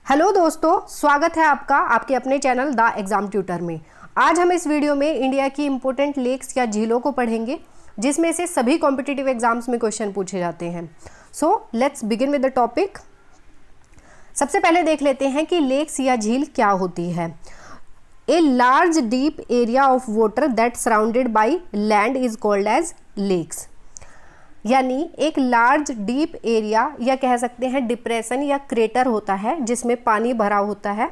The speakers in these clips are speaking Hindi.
हेलो दोस्तों, स्वागत है आपका आपके अपने चैनल द एग्ज़ाम ट्यूटर में। आज हम इस वीडियो में इंडिया की इम्पोर्टेंट लेक्स या झीलों को पढ़ेंगे जिसमें से सभी कॉम्पिटिटिव एग्जाम्स में क्वेश्चन पूछे जाते हैं। So let's begin with the topic. सबसे पहले देख लेते हैं कि लेक्स या झील क्या होती है। A large deep area of water that surrounded by land is called as lakes. यानी एक लार्ज डीप एरिया या कह सकते हैं डिप्रेशन या क्रेटर होता है जिसमें पानी भरा होता है,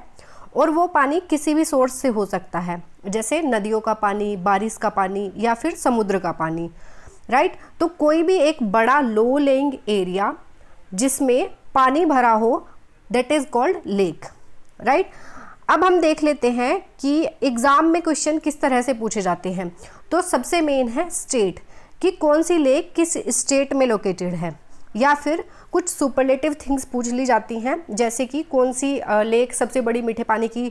और वो पानी किसी भी सोर्स से हो सकता है, जैसे नदियों का पानी, बारिश का पानी या फिर समुद्र का पानी, राइट। तो कोई भी एक बड़ा लो लेइंग एरिया जिसमें पानी भरा हो, that is called lake, right. अब हम देख लेते हैं कि एग्जाम में क्वेश्चन किस तरह से पूछे जाते हैं। तो सबसे मेन है स्टेट, कि कौन सी लेक किस स्टेट में लोकेटेड है, या फिर कुछ सुपरलेटिव थिंग्स पूछ ली जाती हैं, जैसे कि कौन सी लेक सबसे बड़ी मीठे पानी की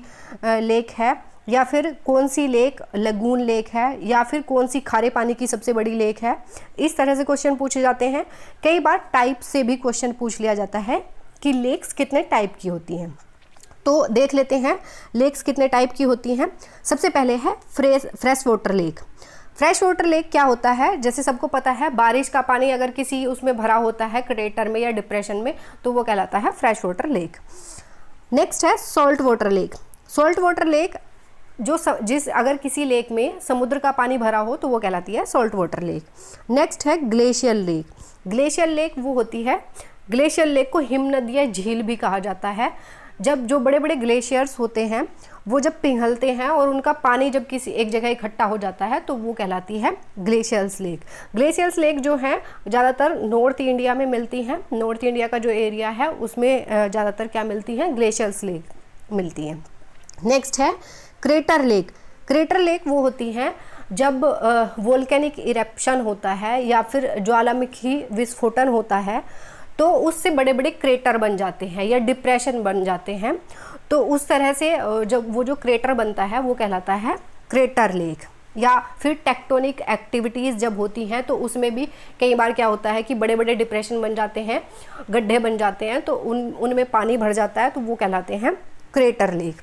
लेक है, या फिर कौन सी लेक लगून लेक है, या फिर कौन सी खारे पानी की सबसे बड़ी लेक है। इस तरह से क्वेश्चन पूछे जाते हैं। कई बार टाइप से भी क्वेश्चन पूछ लिया जाता है कि लेक्स कितने टाइप की होती हैं। तो देख लेते हैं लेक्स कितने टाइप की होती हैं। सबसे पहले है fresh water lake. Fresh water lake क्या होता है, जैसे सबको पता है बारिश का पानी अगर किसी उसमें भरा होता है क्रेटर में या डिप्रेशन में, तो वो कहलाता है फ्रेश वाटर लेक। नेक्स्ट है salt water lake. Salt water lake जिस अगर किसी लेक में समुद्र का पानी भरा हो तो वो कहलाती है सॉल्ट वाटर लेक। नेक्स्ट है ग्लेशियल लेक। ग्लेशियल लेक वो होती है, ग्लेशियल लेक को हिमनद या झील भी कहा जाता है। जब जो बड़े बड़े ग्लेशियर्स होते हैं वो जब पिघलते हैं और उनका पानी जब किसी एक जगह इकट्ठा हो जाता है तो वो कहलाती है ग्लेशियर्स लेक। ग्लेशियर्स लेक जो है ज़्यादातर नॉर्थ इंडिया में मिलती हैं। नॉर्थ इंडिया का जो एरिया है उसमें ज़्यादातर क्या मिलती हैं, ग्लेशियर्स लेक मिलती हैं। नेक्स्ट है क्रेटर लेक। क्रेटर लेक वो होती हैं जब वोल्केनिक इरेप्शन होता है या फिर ज्वालामुखी विस्फोटन होता है, तो उससे बड़े बड़े क्रेटर बन जाते हैं या डिप्रेशन बन जाते हैं। तो उस तरह से जब वो जो क्रेटर बनता है वो कहलाता है क्रेटर लेक। या फिर टेक्टोनिक एक्टिविटीज़ जब होती हैं तो उसमें भी कई बार क्या होता है कि बड़े बड़े डिप्रेशन बन जाते हैं, गड्ढे बन जाते हैं, तो उनमें पानी भर जाता है, तो वो कहलाते हैं क्रेटर लेक।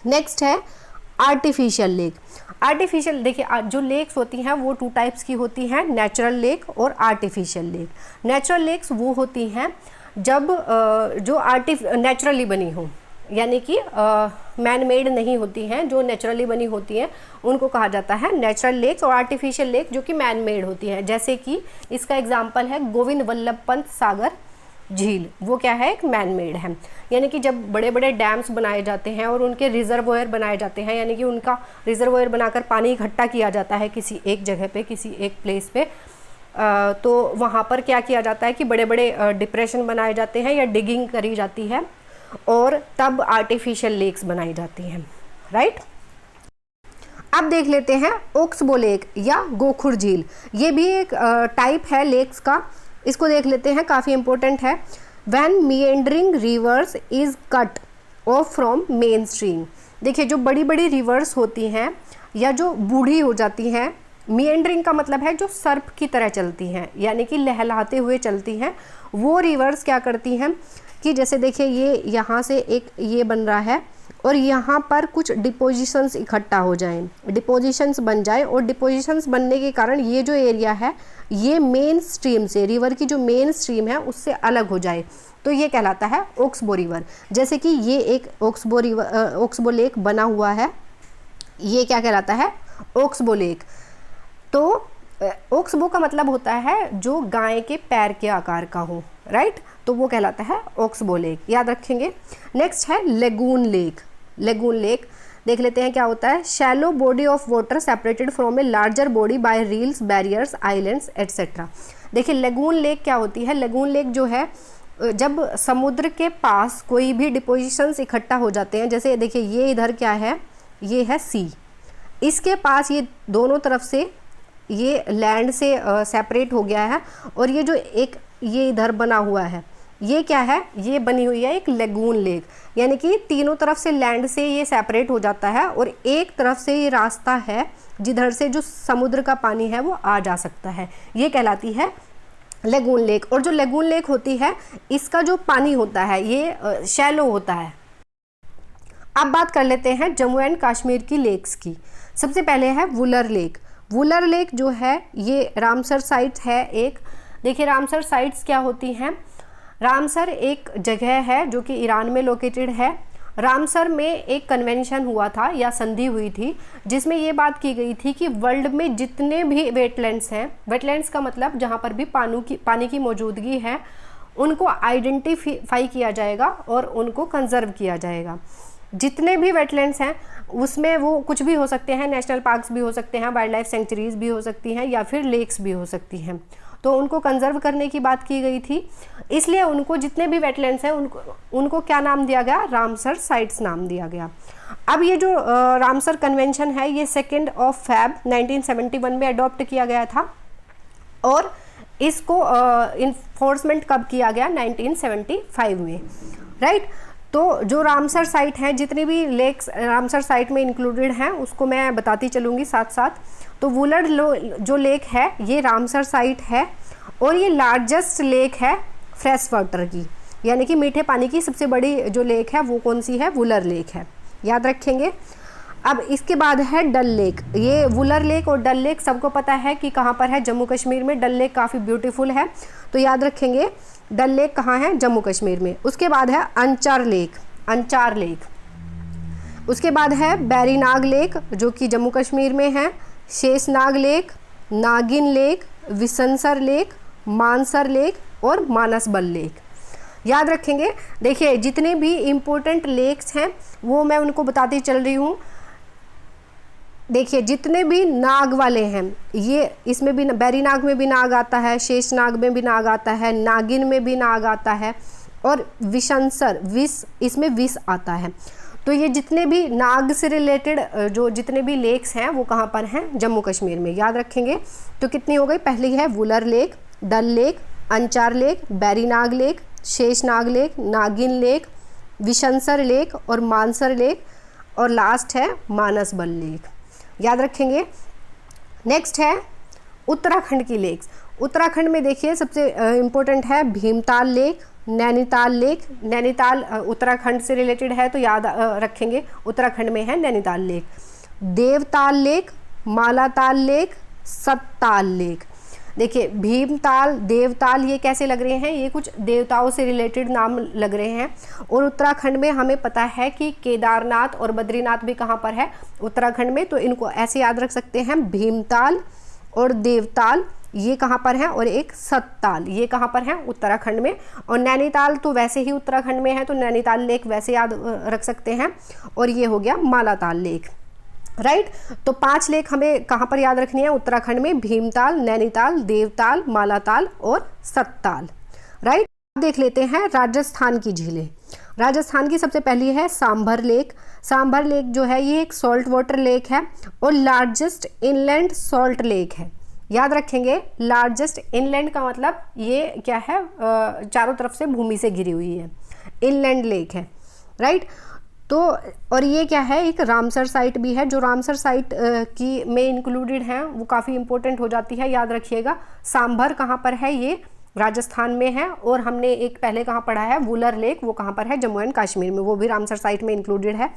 नेक्स्ट है आर्टिफिशियल लेक। आर्टिफिशियल, देखिए जो लेक्स होती हैं वो टू टाइप्स की होती हैं, नेचुरल लेक और आर्टिफिशियल लेक। नेचुरल लेक्स वो होती हैं जब जो नेचुरली बनी हो, यानी कि मैन मेड नहीं होती हैं, जो नेचुरली बनी होती हैं उनको कहा जाता है नेचुरल लेक्स। और आर्टिफिशियल लेक जो कि मैन मेड होती हैं, जैसे कि इसका एग्जांपल है गोविंद वल्लभ पंत सागर झील। वो क्या है, एक मैन मेड है। यानी कि जब बड़े बड़े डैम्स बनाए जाते हैं और उनके रिजर्वोयर बनाए जाते हैं, यानी कि उनका रिजर्वोयर बनाकर पानी इकट्ठा किया जाता है किसी एक जगह पे, किसी एक प्लेस पे, तो वहाँ पर क्या किया जाता है कि बड़े बड़े डिप्रेशन बनाए जाते हैं या डिगिंग करी जाती है, और तब आर्टिफिशियल लेक्स बनाई जाती हैं, राइट। अब देख लेते हैं ओक्सबो लेक या गोखुर झील। ये भी एक टाइप है लेक्स का। इसको देख लेते हैं, काफ़ी इंपॉर्टेंट है। When meandering reverse is cut off from main stream. देखिए जो बड़ी बड़ी रिवर्स होती हैं या जो बूढ़ी हो जाती हैं, meandering का मतलब है जो सर्प की तरह चलती हैं, यानी कि लहलाते हुए चलती हैं, वो रिवर्स क्या करती हैं कि जैसे देखिए ये यहाँ से एक ये बन रहा है और यहाँ पर कुछ डिपोजिशंस इकट्ठा हो जाएं, डिपोजिशंस बन जाए, और डिपोजिशंस बनने के कारण ये जो एरिया है ये मेन स्ट्रीम से, रिवर की जो मेन स्ट्रीम है उससे अलग हो जाए, तो ये कहलाता है ओक्सबो रिवर। जैसे कि ये एक ओक्सबो लेक बना हुआ है, ये क्या कहलाता है, ओक्सबो लेक। तो ओक्सबो का मतलब होता है जो गाय के पैर के आकार का हो, राइट, तो वो कहलाता है ओक्सबो लेक, याद रखेंगे। नेक्स्ट है लेगून लेक। लेगून लेक देख लेते हैं क्या होता है। Shallow body of water separated from a larger body by reels, barriers, islands etcetera. देखिए लेगून लेक क्या होती है। लेगून लेक जो है जब समुद्र के पास कोई भी डिपोजिशंस इकट्ठा हो जाते हैं, जैसे देखिए ये इधर क्या है, ये है सी, इसके पास ये दोनों तरफ से ये लैंड से सेपरेट हो गया है, और ये जो एक ये इधर बना हुआ है ये क्या है, ये बनी हुई है एक लेगून लेक। यानी कि तीनों तरफ से लैंड से ये सेपरेट हो जाता है और एक तरफ से ये रास्ता है जिधर से जो समुद्र का पानी है वो आ जा सकता है, ये कहलाती है लेगून लेक। और जो लेगून लेक होती है इसका जो पानी होता है ये शैलो होता है। अब बात कर लेते हैं जम्मू एंड कश्मीर की लेक्स की। सबसे पहले है वुलर लेक। वुलर लेक जो है ये रामसर साइट है एक। देखिए रामसर साइट्स क्या होती हैं। रामसर एक जगह है जो कि ईरान में लोकेटेड है। रामसर में एक कन्वेंशन हुआ था या संधि हुई थी जिसमें ये बात की गई थी कि वर्ल्ड में जितने भी वेटलैंड्स हैं, वेटलैंड्स का मतलब जहाँ पर भी पानी की मौजूदगी है, उनको आइडेंटिफाई किया जाएगा और उनको कंजर्व किया जाएगा। जितने भी वेटलैंड्स हैं उसमें वो कुछ भी हो सकते हैं, नेशनल पार्क्स भी हो सकते हैं, वाइल्ड लाइफ सेंचुरीज भी हो सकती हैं या फिर लेक्स भी हो सकती हैं। तो उनको कंजर्व करने की बात की गई थी, इसलिए उनको जितने भी वेटलैंड्स हैं उनको क्या नाम दिया गया, रामसर साइट्स नाम दिया गया। अब ये जो रामसर कन्वेंशन है ये 2 फरवरी 1971 में अडॉप्ट किया गया था और इसको इन्फोर्समेंट कब किया गया, 1975 में, राइट। तो जो रामसर साइट है, जितनी भी लेक्स रामसर साइट में इंक्लूडेड हैं उसको मैं बताती चलूँगी साथ साथ। तो वुलर जो लेक है ये रामसर साइट है और ये लार्जेस्ट लेक है फ्रेश वाटर की, यानी कि मीठे पानी की सबसे बड़ी जो लेक है वो कौन सी है, वुलर लेक है, याद रखेंगे। अब इसके बाद है डल लेक। ये वुलर लेक और डल लेक सबको पता है कि कहाँ पर है, जम्मू कश्मीर में। डल लेक काफ़ी ब्यूटीफुल है तो याद रखेंगे डल लेक कहाँ है, जम्मू कश्मीर में। उसके बाद है अंचार लेक। उसके बाद है बैरीनाग लेक जो कि जम्मू कश्मीर में है। शेषनाग लेक, नागिन लेक, विसनसर लेक, मानसर लेक और मानसबल लेक, याद रखेंगे। देखिए जितने भी इम्पोर्टेंट लेक्स हैं वो मैं उनको बताती चल रही हूँ। देखिए जितने भी नाग वाले हैं ये इसमें भी, बैरीनाग में भी नाग आता है, शेषनाग में भी नाग आता है, नागिन में भी नाग आता है और विशंसर इसमें विष आता है। तो ये जितने भी नाग से रिलेटेड जो जितने भी लेक्स हैं वो कहाँ पर हैं, जम्मू कश्मीर में, याद रखेंगे। तो कितनी हो गई, पहली है वुलर लेक, डल lake, अंचार lake, Berinag lake, Sheshnag lake, नागिन लेक, विशंसर लेक और मानसर लेक और लास्ट है मानसबल लेक, याद रखेंगे। नेक्स्ट है उत्तराखंड की लेक्स। उत्तराखंड में देखिए सबसे इम्पोर्टेंट है भीमताल लेक, नैनीताल लेक। नैनीताल उत्तराखंड से रिलेटेड है तो याद रखेंगे उत्तराखंड में है Nainital lake. Devtal lake, Malatal lake, Sattal lake. देखिए भीमताल, देवताल ये कैसे लग रहे हैं, ये कुछ देवताओं से रिलेटेड नाम लग रहे हैं। और उत्तराखंड में हमें पता है कि केदारनाथ और बद्रीनाथ भी कहाँ पर है, उत्तराखंड में। तो इनको ऐसे याद रख सकते हैं, भीमताल और देवताल ये कहाँ पर है और एक सत्ताल ये कहाँ पर है, उत्तराखंड में। और नैनीताल तो वैसे ही उत्तराखंड में है तो नैनीताल लेक वैसे याद रख सकते हैं। और ये हो गया मालाताल लेक, राइट। तो 5 लेक हमें कहाँ पर याद रखनी है, उत्तराखंड में, भीमताल, नैनीताल, देवताल, मालाताल और सत्ताल, राइट। देख लेते हैं राजस्थान की झीलें। राजस्थान की सबसे पहली है सांभर लेक। सांभर लेक जो है ये एक सॉल्ट वाटर लेक है और लार्जेस्ट इनलैंड सॉल्ट लेक है, याद रखेंगे। लार्जेस्ट इनलैंड का मतलब ये क्या है, चारों तरफ से भूमि से घिरी हुई है, इनलैंड लेक है, राइट। तो और ये क्या है, एक रामसर साइट भी है। जो रामसर साइट की में इंक्लूडेड है वो काफ़ी इंपॉर्टेंट हो जाती है, याद रखिएगा। सांभर कहाँ पर है, ये राजस्थान में है। और हमने एक पहले कहाँ पढ़ा है, वुलर लेक, वो कहाँ पर है, जम्मू एंड कश्मीर में, वो भी रामसर साइट में इंक्लूडेड है।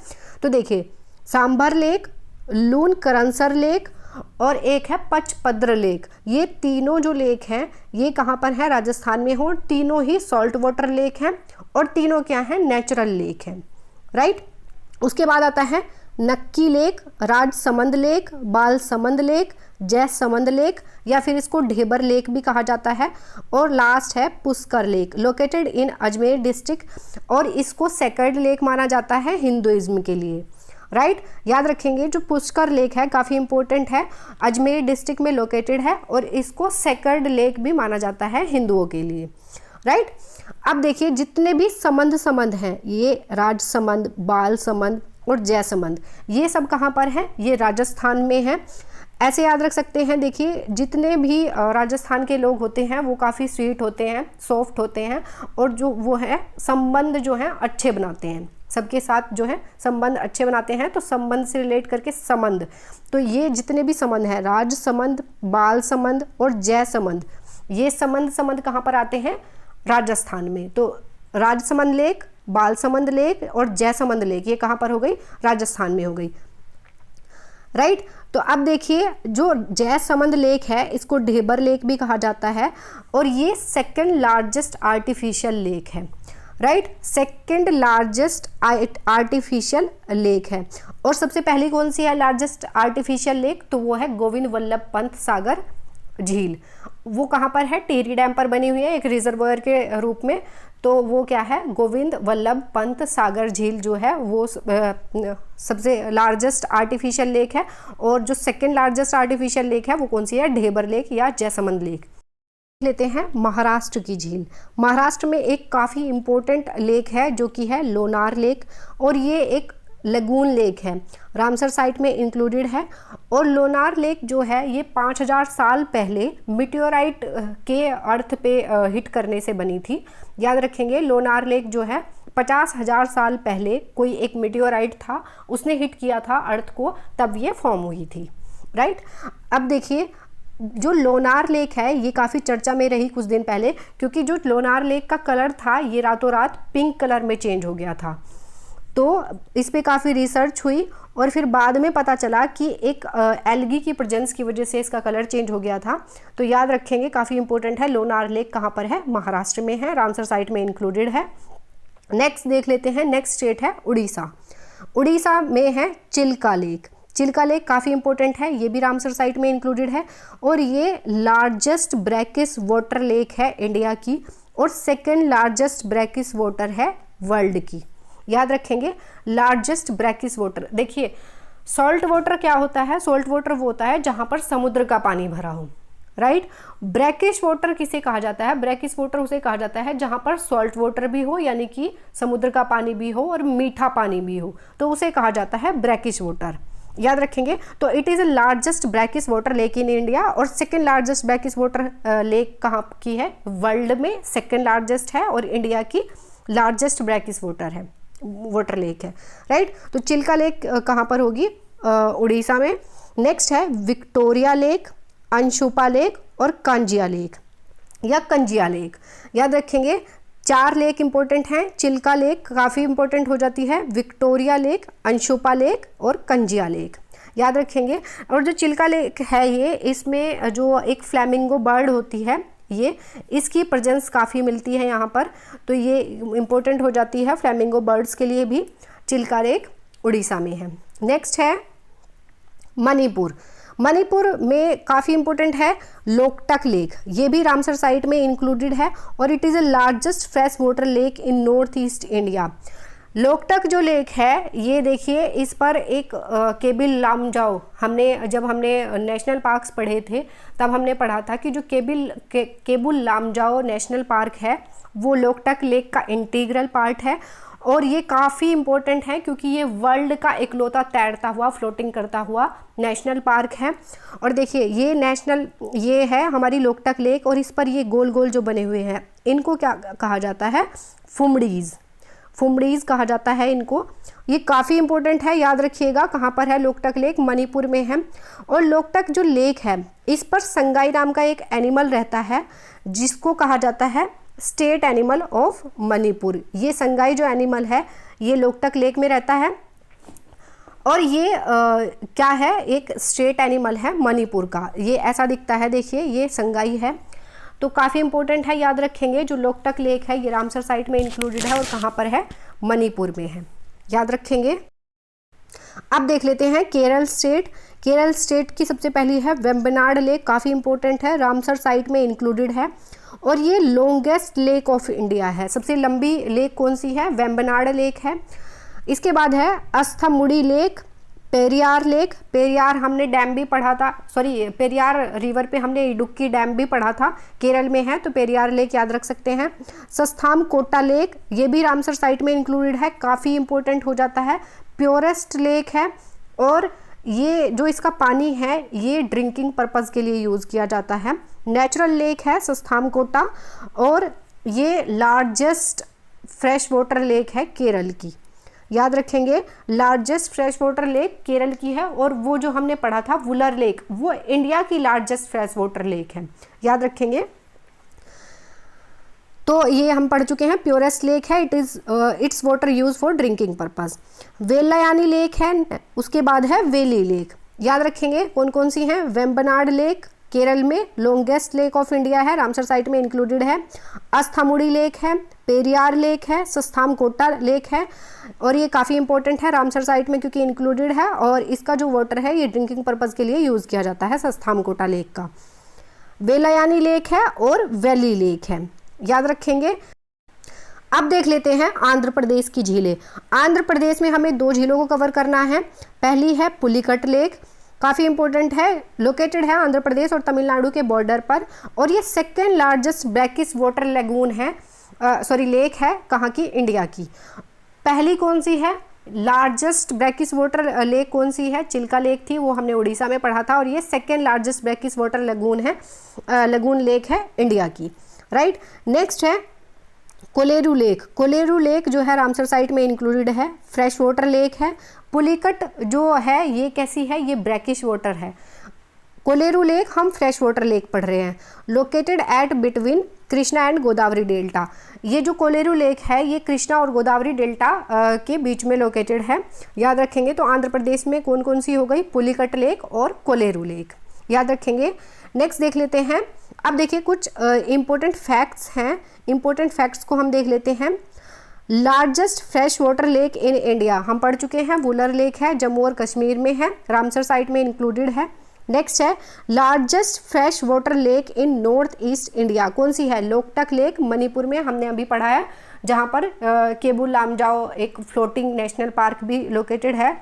तो देखिए सांभर लेक, लून करंसर लेक और एक है पचपद्र लेक। ये तीनों जो लेक हैं ये कहाँ पर है, राजस्थान में हो। तीनों ही सॉल्ट वाटर लेक हैं और तीनों क्या हैं, नेचुरल लेक हैं, राइट। उसके बाद आता है नक्की lake, Rajsamand lake, Balsamand lake, Jaisamand lake या फिर इसको ढेबर लेक भी कहा जाता है। और लास्ट है Pushkar lake, located in Ajmer district और इसको सेक्रेड लेक माना जाता है हिंदुइज्म के लिए, राइट। याद रखेंगे जो पुष्कर लेक है काफ़ी इंपॉर्टेंट है, अजमेर डिस्ट्रिक्ट में लोकेटेड है और इसको सेक्रेड लेक भी माना जाता है हिंदुओं के लिए, राइट। अब देखिए जितने भी समंद हैं, ये राजसमंद, बालसमंद और जयसमंद, ये सब कहाँ पर है, ये राजस्थान में है। ऐसे याद रख सकते हैं। देखिए जितने भी राजस्थान के लोग होते हैं वो काफ़ी स्वीट होते हैं, सॉफ्ट होते हैं और जो वो है संबंध जो है अच्छे बनाते हैं, सबके साथ जो है संबंध अच्छे बनाते हैं। तो संबंध से रिलेट करके समंद, तो ये जितने भी संबंध हैं, राजसमंद, बालसमंद और जयसमंद, ये समंद कहाँ पर आते हैं? राजस्थान में। तो राजसमंद लेक, बालसमंद लेक और जयसमंद लेक ये कहाँ पर हो गई? राजस्थान में हो गई, राइट। तो अब देखिए जो जयसमंद लेक है इसको ढेबर लेक भी कहा जाता है और ये सेकंड लार्जेस्ट आर्टिफिशियल लेक है, right. Second largest artificial lake है। और सबसे पहली कौन सी है लार्जेस्ट आर्टिफिशियल लेक? तो वो है गोविंद वल्लभ पंत सागर झील। वो कहाँ पर है? टिहरी डैम पर बनी हुई है एक रिजर्वोयर के रूप में। तो वो क्या है? गोविंद वल्लभ पंत सागर झील जो है वो सबसे लार्जेस्ट आर्टिफिशियल लेक है। और जो सेकंड लार्जेस्ट आर्टिफिशियल लेक है वो कौन सी है? ढेबर लेक या जयसमंद लेक। लेते हैं महाराष्ट्र की झील। महाराष्ट्र में एक काफ़ी इम्पोर्टेंट लेक है जो कि है लोनार लेक और ये एक लगून लेक है, रामसर साइट में इंक्लूडेड है। और लोनार लेक जो है ये 5000 साल पहले मिटियोराइट के अर्थ पे हिट करने से बनी थी। याद रखेंगे लोनार लेक जो है 50,000 साल पहले कोई एक मिटियोराइट था, उसने हिट किया था अर्थ को, तब ये फॉर्म हुई थी, राइट। अब देखिए जो लोनार लेक है ये काफ़ी चर्चा में रही कुछ दिन पहले, क्योंकि जो लोनार लेक का कलर था ये रातों रात पिंक कलर में चेंज हो गया था। तो इस पे काफ़ी रिसर्च हुई और फिर बाद में पता चला कि एक एल्गी की प्रेजेंस की वजह से इसका कलर चेंज हो गया था। तो याद रखेंगे, काफ़ी इंपॉर्टेंट है। लोनार लेक कहाँ पर है? महाराष्ट्र में है, रामसर साइट में इंक्लूडेड है। नेक्स्ट देख लेते हैं, नेक्स्ट स्टेट है उड़ीसा। उड़ीसा में है चिल्का लेक। चिल्का लेक काफ़ी इंपॉर्टेंट है, ये भी रामसर साइट में इंक्लूडेड है और ये लार्जेस्ट ब्रैकिश वाटर लेक है इंडिया की और सेकेंड लार्जेस्ट ब्रैकिश वाटर है वर्ल्ड की। याद रखेंगे लार्जेस्ट ब्रैकिश वाटर। देखिए सॉल्ट वाटर क्या होता है? सॉल्ट वाटर वो होता है जहाँ पर समुद्र का पानी भरा हो, राइट। ब्रैकिश वाटर किसे कहा जाता है? ब्रैकिश वाटर उसे कहा जाता है जहाँ पर सॉल्ट वाटर भी हो, यानी कि समुद्र का पानी भी हो और मीठा पानी भी हो, तो उसे कहा जाता है ब्रैकिश वाटर। याद रखेंगे। तो it is the largest brackish water lake in India और second largest brackish water lake कहाँ की है? वर्ल्ड में सेकेंड लार्जेस्ट है और इंडिया की लार्जेस्ट ब्रैकिश वाटर लेक है, राइट। तो चिल्का लेक कहाँ पर होगी? उड़ीसा में। नेक्स्ट है विक्टोरिया लेक, अंशुपा लेक और कांजिया लेक या कंजिया लेक। याद रखेंगे 4 लेक इंपॉर्टेंट हैं। चिल्का लेक काफ़ी इंपॉर्टेंट हो जाती है, विक्टोरिया लेक, अंशुपा लेक और कंजिया लेक। याद रखेंगे। और जो चिल्का लेक है ये, इसमें जो एक फ्लैमिंगो बर्ड होती है ये, इसकी प्रेजेंस काफ़ी मिलती है यहाँ पर, तो ये इम्पोर्टेंट हो जाती है फ्लैमिंगो बर्ड्स के लिए भी। चिल्का लेक उड़ीसा में है। नेक्स्ट है मणिपुर। मणिपुर में काफ़ी इंपॉर्टेंट है लोकटक लेक, ये भी रामसर साइट में इंक्लूडेड है और it is the largest fresh water lake in north east India. Loktak जो लेक है ये देखिए, इस पर एक केबिल लामजाओ, जब हमने नेशनल पार्क्स पढ़े थे तब हमने पढ़ा था कि जो केबुल लामजाओ नेशनल पार्क है वो लोकटक लेक का इंटीग्रल पार्ट है और ये काफ़ी इम्पोर्टेंट है क्योंकि ये वर्ल्ड का इकलौता तैरता हुआ फ्लोटिंग करता हुआ नेशनल पार्क है। और देखिए ये है हमारी लोकटक लेक और इस पर ये गोल गोल जो बने हुए हैं इनको क्या कहा जाता है? फुमड़ीज़ कहा जाता है इनको। ये काफ़ी इंपॉर्टेंट है, याद रखिएगा। कहाँ पर है लोकटक लेक? मणिपुर में है। और लोकटक जो लेक है इस पर संगाई नाम का एक एनिमल रहता है जिसको कहा जाता है स्टेट एनिमल ऑफ मणिपुर। ये संगाई जो एनिमल है ये लोकटक लेक में रहता है और ये क्या है? एक स्टेट एनिमल है मणिपुर का। ये ऐसा दिखता है, देखिए ये संगाई है। तो काफ़ी इंपॉर्टेंट है, याद रखेंगे। जो लोकटक लेक है ये रामसर साइट में इंक्लूडेड है और कहाँ पर है? मणिपुर में है, याद रखेंगे। अब देख लेते हैं केरल स्टेट। केरल स्टेट की सबसे पहली है वेम्बनाड लेक, काफ़ी इंपॉर्टेंट है, रामसर साइट में इंक्लूडेड है और ये लॉन्गेस्ट लेक ऑफ इंडिया है। सबसे लंबी लेक कौन सी है? वेम्बनाड लेक है। इसके बाद है अस्थामुड़ी लेक, पेरियार लेक। पेरियार हमने डैम भी पढ़ा था, पेरियार रिवर पे हमने इडुक्की डैम भी पढ़ा था, केरल में है, तो पेरियार लेक याद रख सकते हैं। सस्थाम कोटा लेक, ये भी रामसर साइट में इंक्लूडेड है, काफ़ी इंपॉर्टेंट हो जाता है। प्योरेस्ट लेक है और ये जो इसका पानी है ये ड्रिंकिंग पर्पज़ के लिए यूज़ किया जाता है। नेचुरल लेक है सस्थाम कोटा और ये लार्जेस्ट फ्रेश वाटर लेक है केरल की। याद रखेंगे largest fresh water lake Kerala की है और वो जो हमने पढ़ा था वुलर लेक वो इंडिया की लार्जेस्ट फ्रेश वाटर लेक है, याद रखेंगे। तो ये हम पढ़ चुके हैं। प्योरेस्ट लेक है, its water use for drinking purpose. Vellayani lake है, उसके बाद है वेली लेक। याद रखेंगे कौन कौन सी हैं। वेम्बनाड लेक केरल में लॉन्गेस्ट लेक ऑफ इंडिया है, रामसर साइट में इंक्लूडेड है। अस्थामुड़ी लेक है, पेरियार लेक है, सस्थामकोटा लेक है, और ये काफ़ी इंपॉर्टेंट है रामसर साइट में क्योंकि इंक्लूडेड है और इसका जो वाटर है ये ड्रिंकिंग पर्पज़ के लिए यूज़ किया जाता है, सस्थामकोटा लेक का। वेलायानी लेक है और वैली लेक है, याद रखेंगे। अब देख लेते हैं आंध्र प्रदेश की झीलें। आंध्र प्रदेश में हमें 2 झीलों को कवर करना है। पहली है पुलिकट लेक, काफ़ी इंपॉर्टेंट है, लोकेटेड है आंध्र प्रदेश और तमिलनाडु के बॉर्डर पर, और ये second largest brackish water lagoon है, लेक है, कहाँ की, इंडिया की। पहली कौन सी है, लार्जेस्ट ब्रैकिश वाटर लेक कौन सी है, चिल्का लेक थी, वो हमने उड़ीसा में पढ़ा था, और ये second largest brackish water lagoon है, लेगून लेक है इंडिया की, राइट। नेक्स्ट है कोलेरू लेक। कोलेरू लेक जो है रामसर साइट में इंक्लूडेड है, फ्रेश वाटर लेक है। पुलिकट जो है ये कैसी है, ये ब्रैकिश वाटर है। कोलेरू लेक हम फ्रेश वाटर लेक पढ़ रहे हैं। Located at between Krishna and Godavari delta. ये जो कोलेरू लेक है ये कृष्णा और गोदावरी डेल्टा के बीच में लोकेटेड है, याद रखेंगे। तो आंध्र प्रदेश में कौन कौन सी हो गई, पुलिकट लेक और कोलेरू लेक, याद रखेंगे। नेक्स्ट देख लेते हैं। अब देखिए कुछ इंपॉर्टेंट फैक्ट्स हैं, इंपॉर्टेंट फैक्ट्स को हम देख लेते हैं। Largest fresh water lake in India हम पढ़ चुके हैं, वुलर लेक है, जम्मू और कश्मीर में है, रामसर साइट में इंक्लूडेड है। नेक्स्ट है largest fresh water lake in north east India, कौन सी है, लोकटक लेक, मणिपुर में, हमने अभी पढ़ा है, जहाँ पर केबुल लामजाओ एक फ्लोटिंग नेशनल पार्क भी लोकेटेड है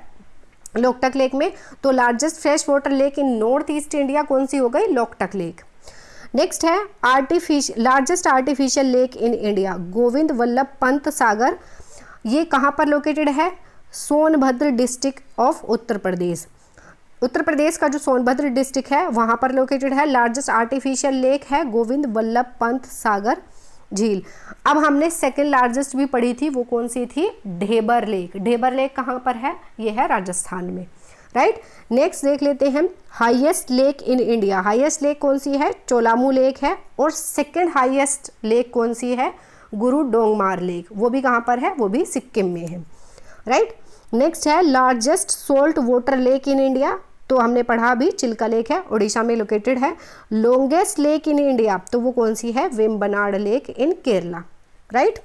लोकटक लेक में। तो largest fresh water lake in north east India कौन सी हो गई, लोकटक लेक। नेक्स्ट है largest artificial lake in India, Govind Ballabh Pant Sagar, ये कहाँ पर लोकेटेड है, सोनभद्र डिस्ट्रिक्ट ऑफ उत्तर प्रदेश। उत्तर प्रदेश का जो सोनभद्र डिस्ट्रिक्ट है वहाँ पर लोकेटेड है। लार्जेस्ट आर्टिफिशियल लेक है गोविंद वल्लभ पंत सागर झील। अब हमने सेकेंड लार्जेस्ट भी पढ़ी थी, वो कौन सी थी, ढेबर लेक। ढेबर लेक कहाँ पर है, ये है राजस्थान में, राइट। नेक्स्ट देख लेते हैं highest lake in India. Highest lake कौन सी है, चोलामू लेक है, और सेकेंड हाईएस्ट लेक कौन सी है, गुरु डोंगमार लेक, वो भी कहाँ पर है, वो भी सिक्किम में है, राइट। नेक्स्ट है largest salt water lake in India, तो हमने पढ़ा अभी, चिल्का लेक है, उड़ीसा में लोकेटेड है। लॉन्गेस्ट लेक इन इंडिया, तो वो कौन सी है, Vembanad lake in Kerala, right.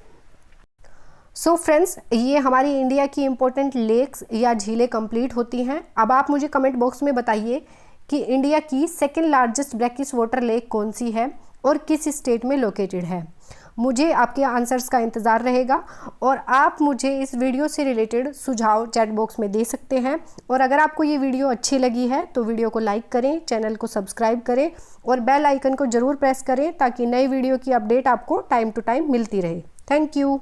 So friends, ये हमारी इंडिया की इम्पोर्टेंट लेक्स या झीलें कंप्लीट होती हैं। अब आप मुझे कमेंट बॉक्स में बताइए कि इंडिया की second largest brackish water lake कौन सी है और किस स्टेट में लोकेटेड है। मुझे आपके आंसर्स का इंतज़ार रहेगा और आप मुझे इस वीडियो से रिलेटेड सुझाव चैट बॉक्स में दे सकते हैं। और अगर आपको ये वीडियो अच्छी लगी है तो वीडियो को लाइक करें, चैनल को सब्सक्राइब करें और बेल आइकन को ज़रूर प्रेस करें ताकि नई वीडियो की अपडेट आपको टाइम टू टाइम मिलती रहे। Thank you.